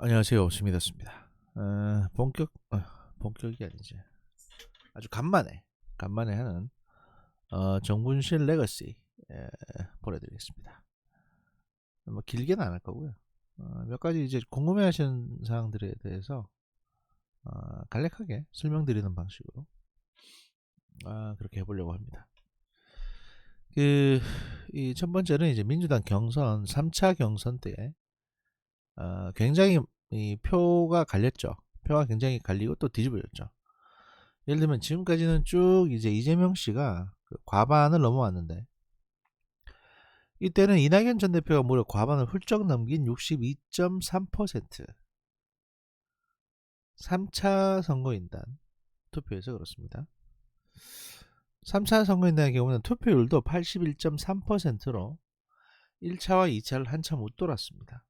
안녕하세요. 스미더스입니다. 본격이 아니지. 아주 간만에 하는 정분실 레거시 보내드리겠습니다. 뭐 길게는 안 할 거고요. 몇 가지 이제 궁금해하시는 사항들에 대해서 간략하게 설명드리는 방식으로 그렇게 해보려고 합니다. 이 첫 번째는 이제 민주당 경선 3차 경선 때 굉장히 이 표가 갈렸죠. 표가 굉장히 갈리고 또 뒤집어졌죠. 예를 들면 지금까지는 쭉 이제 이재명 씨가 그 과반을 넘어왔는데 이때는 이낙연 전 대표가 무려 과반을 훌쩍 넘긴 62.3% 3차 선거인단 투표에서 그렇습니다. 3차 선거인단의 경우는 투표율도 81.3%로 1차와 2차를 한참 못 돌았습니다.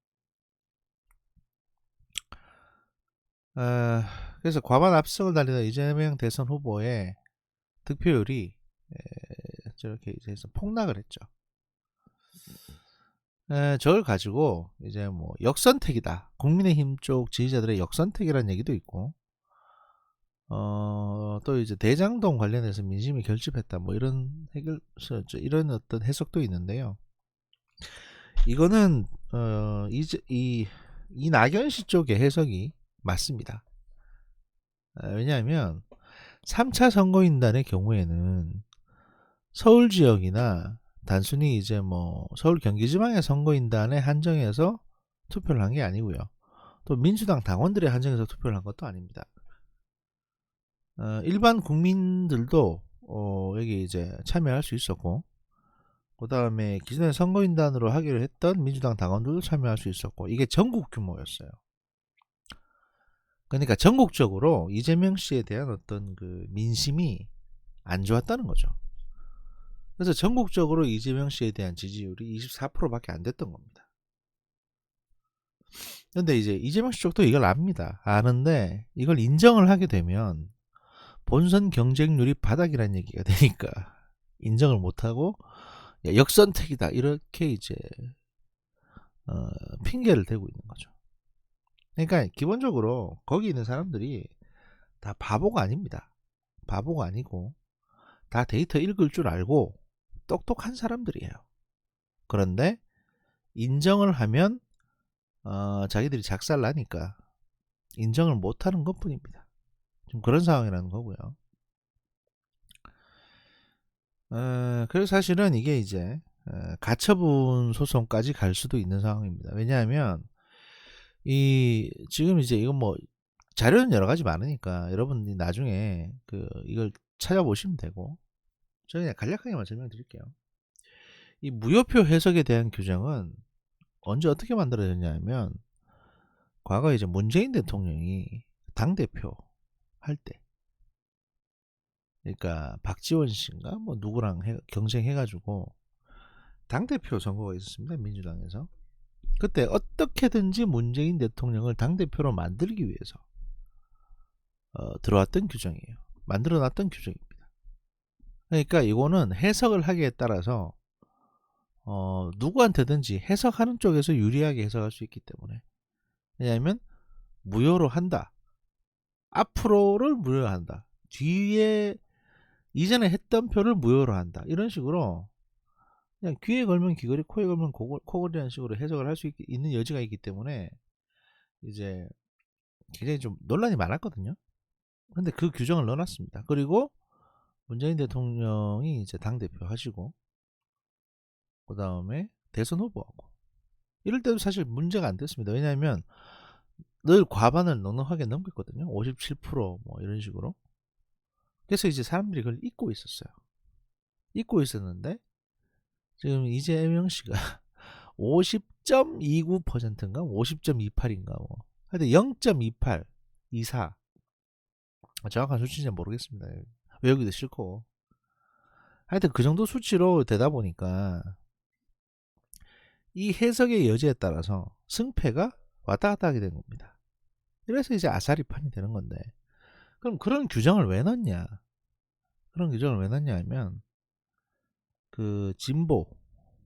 그래서 과반 압승을 달리는 이재명 대선 후보의 득표율이 저렇게 이제 해서 폭락을 했죠. 저걸 가지고 이제 뭐 역선택이다. 국민의힘 쪽 지지자들의 역선택이라는 얘기도 있고, 또 이제 대장동 관련해서 민심이 결집했다. 뭐 이런 어떤 해석도 있는데요. 이거는 이제 이낙연 씨 쪽의 해석이 맞습니다. 왜냐하면 3차 선거인단의 경우에는 서울 지역이나 단순히 이제 뭐 서울 경기지방의 선거인단에 한정해서 투표를 한 게 아니고요. 또 민주당 당원들의 한정해서 투표를 한 것도 아닙니다. 일반 국민들도 여기 이제 참여할 수 있었고, 그 다음에 기존에 선거인단으로 하기로 했던 민주당 당원들도 참여할 수 있었고, 이게 전국 규모였어요. 그러니까 전국적으로 이재명 씨에 대한 어떤 그 민심이 안 좋았다는 거죠. 그래서 전국적으로 이재명 씨에 대한 지지율이 24%밖에 안 됐던 겁니다. 근데 이제 이재명 씨 쪽도 이걸 압니다. 아는데 이걸 인정을 하게 되면 본선 경쟁률이 바닥이라는 얘기가 되니까 인정을 못하고 역선택이다 이렇게 이제 핑계를 대고 있는 거죠. 그러니까 기본적으로 거기 있는 사람들이 다 바보가 아닙니다. 바보가 아니고 다 데이터 읽을 줄 알고 똑똑한 사람들이에요. 그런데 인정을 하면 자기들이 작살나니까 인정을 못하는 것뿐입니다. 좀 그런 상황이라는 거고요. 그래서 사실은 이게 이제 가처분 소송까지 갈 수도 있는 상황입니다. 왜냐하면 이 지금 이제 이건 뭐 자료는 여러 가지 많으니까 여러분이 나중에 이걸 찾아보시면 되고, 저는 그냥 간략하게만 설명드릴게요. 이 무효표 해석에 대한 규정은 언제 어떻게 만들어졌냐면 과거 이제 문재인 대통령이 당 대표 할 때, 그러니까 박지원 씨인가 뭐 누구랑 경쟁해가지고 당 대표 선거가 있었습니다. 민주당에서. 그때 어떻게든지 문재인 대통령을 당 대표로 만들기 위해서 들어왔던 규정이에요. 만들어놨던 규정입니다. 그러니까 이거는 해석을 하기에 따라서 누구한테든지 해석하는 쪽에서 유리하게 해석할 수 있기 때문에. 왜냐하면 무효로 한다. 앞으로를 무효로 한다. 뒤에 이전에 했던 표를 무효로 한다. 이런 식으로 그냥 귀에 걸면 귀걸이, 코에 걸면 코걸이라는 식으로 해석을 할 수 있는 여지가 있기 때문에 이제 굉장히 좀 논란이 많았거든요. 근데 그 규정을 넣어놨습니다. 그리고 문재인 대통령이 이제 당대표 하시고, 그 다음에 대선 후보하고, 이럴 때도 사실 문제가 안 됐습니다. 왜냐하면 늘 과반을 넉넉하게 넘겼거든요. 57%뭐 이런 식으로. 그래서 이제 사람들이 그걸 잊고 있었어요. 잊고 있었는데 지금 이재명 씨가 50.29%인가 50.28인가 뭐 하여튼 0.28 24 정확한 수치는 모르겠습니다. 외우기도 싫고 하여튼 그 정도 수치로 되다 보니까 이 해석의 여지에 따라서 승패가 왔다 갔다 하게 된 겁니다. 그래서 이제 아사리판이 되는 건데, 그럼 그런 규정을 왜 넣냐? 그런 규정을 왜 넣냐 하면 그 진보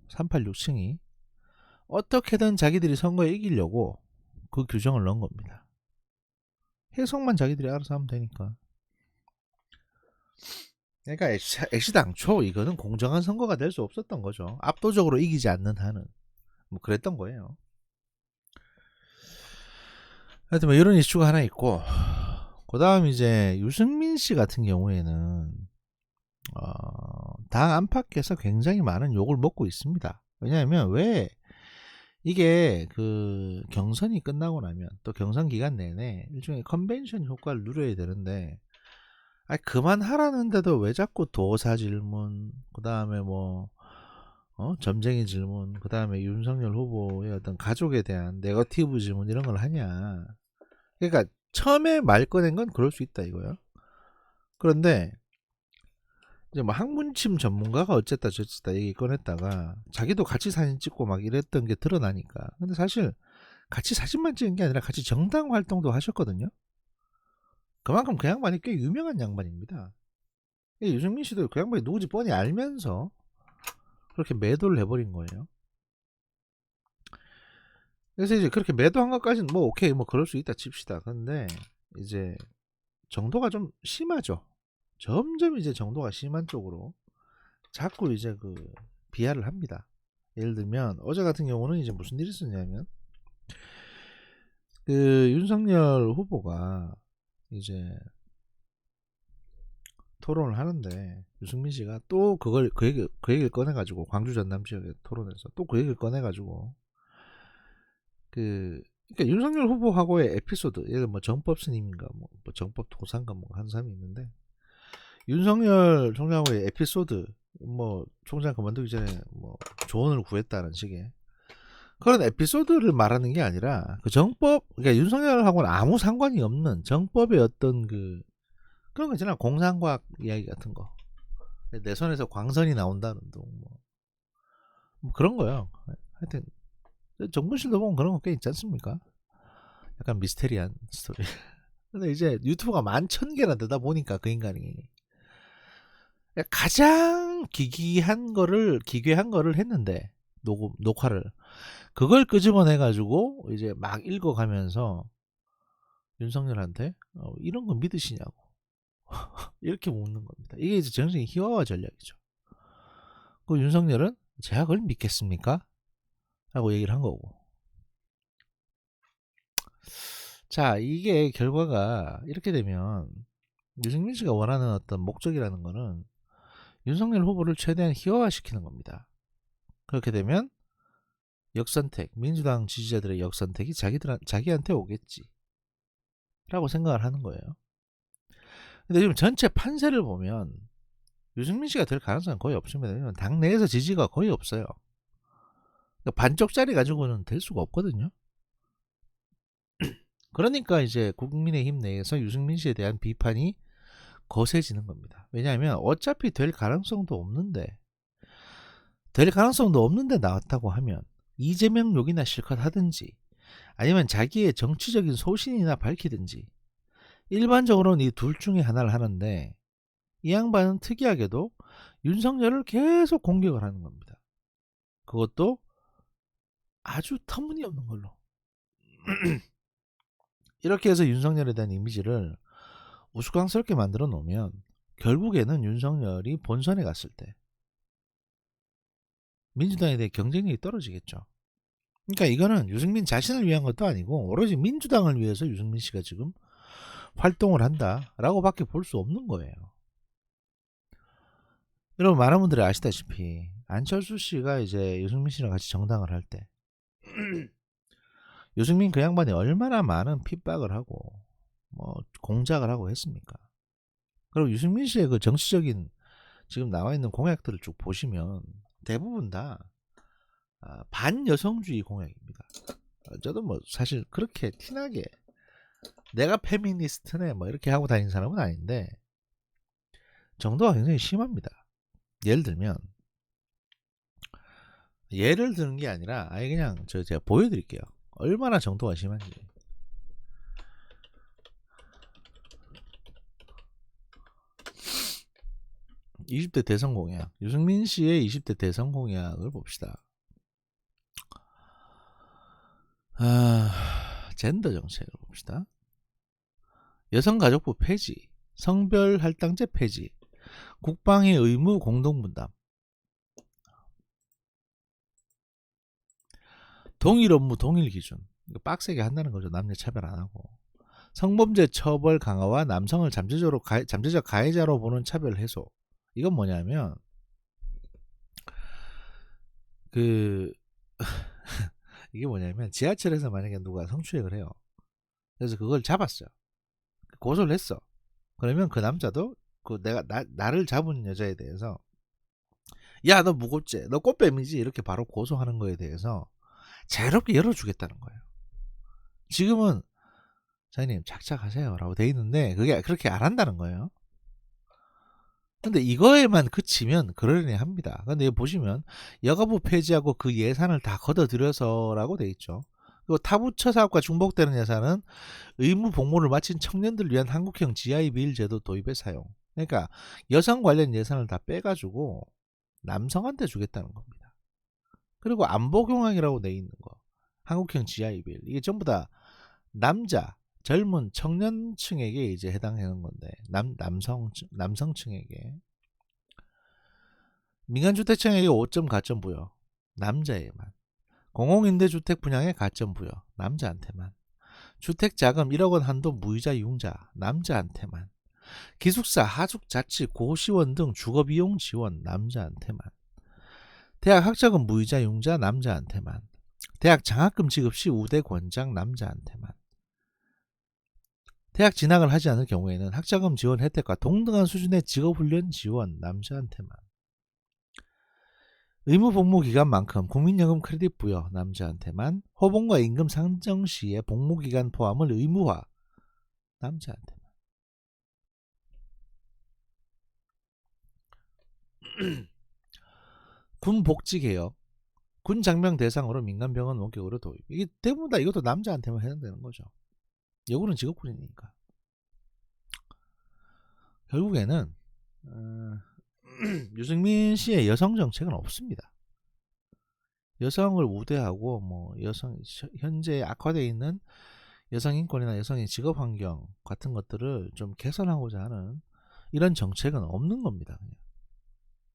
386층이 어떻게든 자기들이 선거에 이기려고 그 규정을 넣은 겁니다. 해석만 자기들이 알아서 하면 되니까. 그러니까 애시당초 이거는 공정한 선거가 될 수 없었던 거죠. 압도적으로 이기지 않는 한은 뭐 그랬던 거예요. 하여튼 뭐 이런 이슈가 하나 있고, 그 다음 이제 유승민 씨 같은 경우에는 당 안팎에서 굉장히 많은 욕을 먹고 있습니다. 왜냐하면 왜 이게 그 경선이 끝나고 나면 또 경선 기간 내내 일종의 컨벤션 효과를 누려야 되는데, 그만하라는데도 왜 자꾸 도사 질문, 그 다음에 뭐 점쟁이 질문, 그 다음에 윤석열 후보의 어떤 가족에 대한 네거티브 질문 이런 걸 하냐. 그러니까 처음에 말 꺼낸 건 그럴 수 있다 이거야. 그런데 이제 뭐 학문침 전문가가 어쨌다 저쨌다 얘기 꺼냈다가 자기도 같이 사진 찍고 막 이랬던 게 드러나니까. 근데 사실 같이 사진만 찍은 게 아니라 같이 정당 활동도 하셨거든요. 그만큼 그 양반이 꽤 유명한 양반입니다. 유승민 씨도 그 양반이 누구지 뻔히 알면서 그렇게 매도를 해버린 거예요. 그래서 이제 그렇게 매도한 것까지는 뭐 오케이 뭐 그럴 수 있다 칩시다. 근데 이제 정도가 좀 심하죠. 점점 이제 정도가 심한 쪽으로 자꾸 이제 그 비하를 합니다. 예를 들면 어제 같은 경우는 이제 무슨 일이 있었냐면, 그 윤석열 후보가 이제 토론을 하는데 유승민 씨가 또 그걸 그 얘기를 꺼내가지고, 광주 전남 지역의 토론에서 또 그 얘기를 꺼내가지고, 그러니까 윤석열 후보하고의 에피소드, 예를 뭐 정법 스님인가 뭐 정법 도사인가 뭐 한 사람이 있는데, 윤석열 총장의 에피소드, 뭐 총장 그만두기 전에 뭐 조언을 구했다는 식의 그런 에피소드를 말하는 게 아니라, 그 정법, 그러니까 윤석열하고는 아무 상관이 없는 정법의 어떤 그런 거 있잖아. 공상과학 이야기 같은 거. 내 손에서 광선이 나온다는 둥, 뭐 그런 거요. 하여튼 정근실도 보면 그런 거 꽤 있지 않습니까? 약간 미스테리한 스토리. 근데 이제 유튜브가 11,000개나 되다 보니까 그 인간이 가장 기괴한 거를 했는데, 녹화를 그걸 끄집어내 가지고 이제 막 읽어가면서 윤석열한테 이런 거 믿으시냐고 이렇게 묻는 겁니다. 이게 이제 정신의 희화화 전략이죠. 그 윤석열은 제가 그걸 믿겠습니까? 라고 얘기를 한 거고. 자, 이게 결과가 이렇게 되면 유승민 씨가 원하는 어떤 목적이라는 거는 윤석열 후보를 최대한 희화화시키는 겁니다. 그렇게 되면 역선택, 민주당 지지자들의 역선택이 자기한테 오겠지 라고 생각을 하는 거예요. 근데 지금 전체 판세를 보면 유승민 씨가 될 가능성은 거의 없습니다. 왜냐면 당내에서 지지가 거의 없어요. 그러니까 반쪽짜리 가지고는 될 수가 없거든요. 그러니까 이제 국민의힘 내에서 유승민 씨에 대한 비판이 거세지는 겁니다. 왜냐하면 어차피 될 가능성도 없는데 나왔다고 하면 이재명 욕이나 실컷 하든지, 아니면 자기의 정치적인 소신이나 밝히든지, 일반적으로는 이 둘 중에 하나를 하는데, 이 양반은 특이하게도 윤석열을 계속 공격을 하는 겁니다. 그것도 아주 터무니없는 걸로. 이렇게 해서 윤석열에 대한 이미지를 우스꽝스럽게 만들어 놓으면 결국에는 윤석열이 본선에 갔을 때 민주당에 대해 경쟁력이 떨어지겠죠. 그러니까 이거는 유승민 자신을 위한 것도 아니고 오로지 민주당을 위해서 유승민 씨가 지금 활동을 한다라고 밖에 볼 수 없는 거예요. 여러분, 많은 분들이 아시다시피 안철수 씨가 이제 유승민 씨랑 같이 정당을 할 때 유승민 그 양반이 얼마나 많은 핍박을 하고 뭐 공작을 하고 했습니까? 그리고 유승민 씨의 그 정치적인 지금 나와 있는 공약들을 쭉 보시면 대부분 다 반여성주의 공약입니다. 저도 뭐 사실 그렇게 티나게 내가 페미니스트네 뭐 이렇게 하고 다니는 사람은 아닌데 정도가 굉장히 심합니다. 예를 드는 게 아니라 아예 그냥 제가 보여드릴게요. 얼마나 정도가 심한지. 20대 대선 공약, 유승민 씨의 20대 대선 공약을 봅시다. 젠더 정책을 봅시다. 여성가족부 폐지, 성별할당제 폐지, 국방의 의무 공동분담, 동일 업무 동일 기준. 이거 빡세게 한다는 거죠. 남녀 차별 안 하고. 성범죄 처벌 강화와 남성을 잠재적 가해자로 보는 차별 해소. 이건 뭐냐면 그 이게 뭐냐면 지하철에서 만약에 누가 성추행을 해요. 그래서 그걸 잡았어요. 고소를 했어. 그러면 그 남자도 그 나를 잡은 여자에 대해서 야, 너 무고죄, 너 꽃뱀이지, 이렇게 바로 고소하는 거에 대해서 자유롭게 열어주겠다는 거예요. 지금은 사장님 착착하세요 라고 돼 있는데 그게 그렇게 안 한다는 거예요. 근데 이거에만 그치면 그러려니 합니다. 근데 여기 보시면 여가부 폐지하고 그 예산을 다 걷어들여서 라고 돼 있죠. 그리고 타부처 사업과 중복되는 예산은 의무 복무를 마친 청년들을 위한 한국형 GI 비일 제도 도입에 사용. 그러니까 여성 관련 예산을 다 빼가지고 남성한테 주겠다는 겁니다. 그리고 안보경황이라고 돼 있는 거, 한국형 GI 비일, 이게 전부 다 남자 젊은 청년층에게 이제 해당하는 건데 남성층에게, 민간주택청에게 5점 가점 부여 남자에게만, 공공임대주택 분양에 가점 부여 남자한테만, 주택자금 1억원 한도 무이자 융자 남자한테만, 기숙사 하숙자치 고시원 등 주거비용 지원 남자한테만, 대학 학자금 무이자 융자 남자한테만, 대학 장학금 지급 시 우대 권장 남자한테만, 대학 진학을 하지 않을 경우에는 학자금 지원 혜택과 동등한 수준의 직업훈련 지원 남자한테만, 의무 복무 기간만큼 국민연금 크레딧 부여 남자한테만, 호봉과 임금 상정 시에 복무 기간 포함을 의무화 남자한테만. 군 복지 개혁, 군 장병 대상으로 민간병원 원격으로 도입. 이게 대부분 다 이것도 남자한테만 해당되는 거죠. 여구는 직업군이니까. 결국에는 유승민 씨의 여성 정책은 없습니다. 여성을 우대하고 뭐 여성 현재 악화되어 있는 여성 인권이나 여성의 직업 환경 같은 것들을 좀 개선하고자 하는 이런 정책은 없는 겁니다. 그냥.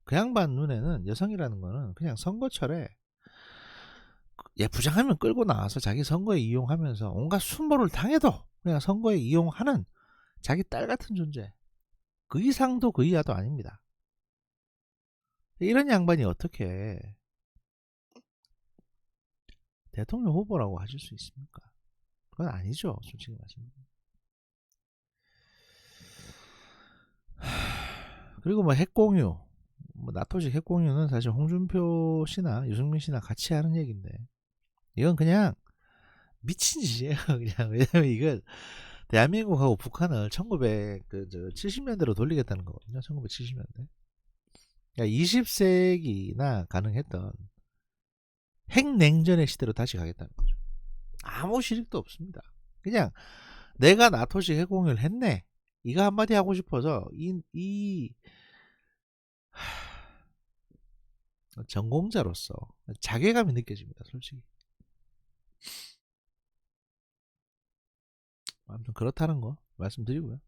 그 양반 눈에는 여성이라는 거는 그냥 선거철에 예부장하면 끌고 나와서 자기 선거에 이용하면서 온갖 순보를 당해도 그냥 선거에 이용하는 자기 딸 같은 존재. 그 이상도 그 이하도 아닙니다. 이런 양반이 어떻게 대통령 후보라고 하실 수 있습니까? 그건 아니죠. 솔직히 말씀드리면. 그리고 뭐 핵공유, 뭐 나토식 핵공유는 사실 홍준표 씨나 유승민 씨나 같이 하는 얘기인데 이건 그냥 미친 짓이에요. 그냥. 왜냐면 이건 대한민국하고 북한을 1970년대로 돌리겠다는 거거든요. 1970년대. 그러니까 20세기나 가능했던 핵냉전의 시대로 다시 가겠다는 거죠. 아무 실익도 없습니다. 그냥 내가 나토식 핵공유를 했네, 이거 한마디 하고 싶어서 이 전공자로서 자괴감이 느껴집니다. 솔직히. 아무튼 그렇다는 거 말씀드리고요.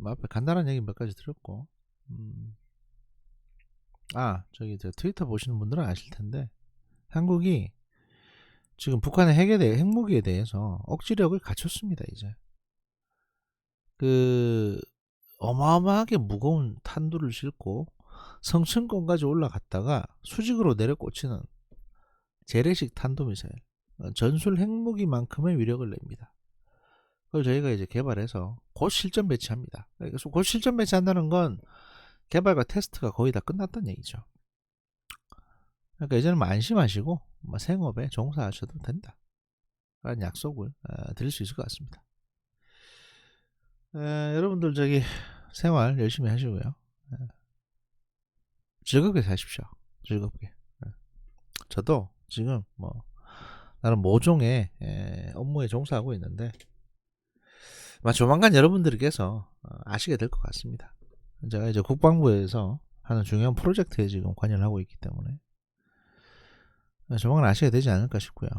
뭐 앞에 간단한 얘기 몇 가지 드렸고, 저기 트위터 보시는 분들은 아실 텐데 한국이 지금 북한의 핵무기에 대해서 억지력을 갖췄습니다. 이제 그 어마어마하게 무거운 탄두를 싣고 성층권까지 올라갔다가 수직으로 내려 꽂히는 재래식 탄도미사일, 전술 핵무기만큼의 위력을 냅니다. 그걸 저희가 이제 개발해서 곧 실전 배치합니다. 그래서 곧 실전 배치한다는 건 개발과 테스트가 거의 다 끝났다는 얘기죠. 그러니까 이제는 뭐 안심하시고 뭐 생업에 종사하셔도 된다 라는 약속을 드릴 수 있을 것 같습니다. 여러분들 저기 생활 열심히 하시고요. 즐겁게 사십시오. 즐겁게. 저도 지금 뭐 나름 모종의 업무에 종사하고 있는데 조만간 여러분들께서 아시게 될 것 같습니다. 제가 이제 국방부에서 하는 중요한 프로젝트에 지금 관여를 하고 있기 때문에 조만간 아시게 되지 않을까 싶고요.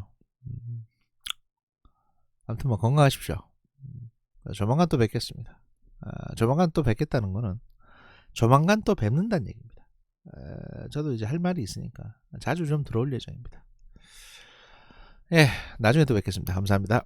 아무튼 뭐 건강하십시오. 조만간 또 뵙겠습니다. 조만간 또 뵙겠다는 거는 조만간 또 뵙는다는 얘기입니다. 저도 이제 할 말이 있으니까 자주 좀 들어올 예정입니다. 예, 나중에 또 뵙겠습니다. 감사합니다.